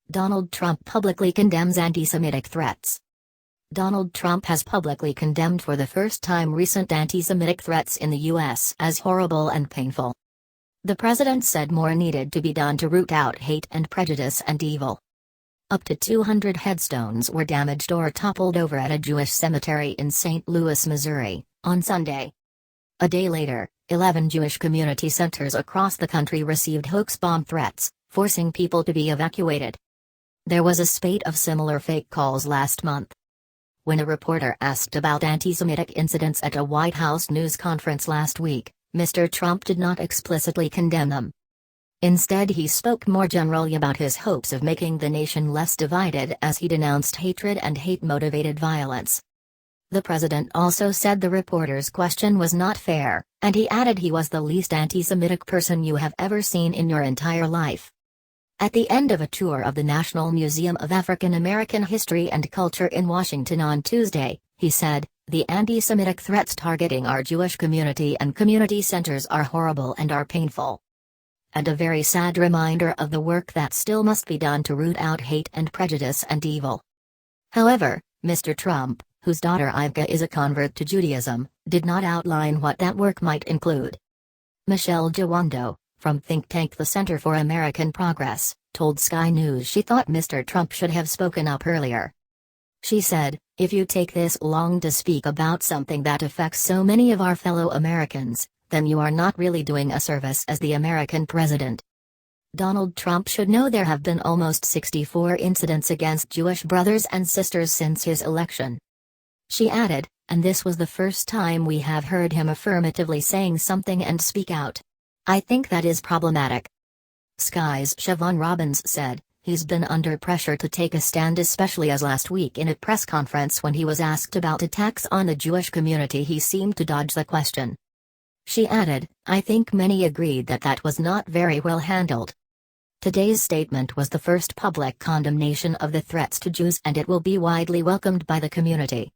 Donald Trump publicly condemns anti-Semitic threats. Donald Trump has publicly condemned for the first time recent anti-Semitic threats in the U.S. as horrible and painful. The president said more needed to be done to root out hate and prejudice and evil. Up to 200 headstones were damaged or toppled over at a Jewish cemetery in St. Louis, Missouri, on Sunday. A day later, 11 Jewish community centers across the country received hoax bomb threats, forcing people to be evacuated. There was a spate of similar fake calls last month. When a reporter asked about anti-Semitic incidents at a White House news conference last week, Mr. Trump did not explicitly condemn them. Instead, he spoke more generally about his hopes of making the nation less divided as he denounced hatred and hate-motivated violence. The president also said the reporter's question was not fair, and he added he was the least anti-Semitic person you have ever seen in your entire life. At the end of a tour of the National Museum of African American History and Culture in Washington on Tuesday, he said, "The anti-Semitic threats targeting our Jewish community and community centers are horrible and are painful. And a very sad reminder of the work that still must be done to root out hate and prejudice and evil." However, Mr. Trump, whose daughter Ivka is a convert to Judaism, did not outline what that work might include. Michelle Jawando, from think tank the Center for American Progress, told Sky News she thought Mr. Trump should have spoken up earlier. She said, "If you take this long to speak about something that affects so many of our fellow Americans, then you are not really doing a service as the American president. Donald Trump should know there have been almost 64 incidents against Jewish brothers and sisters since his election." She added, "And this was the first time we have heard him affirmatively saying something and speak out. I think that is problematic." Sky's Siobhan Robbins said, "He's been under pressure to take a stand, especially as last week in a press conference when he was asked about attacks on the Jewish community he seemed to dodge the question." She added, "I think many agreed that that was not very well handled." Today's statement was the first public condemnation of the threats to Jews, and it will be widely welcomed by the community.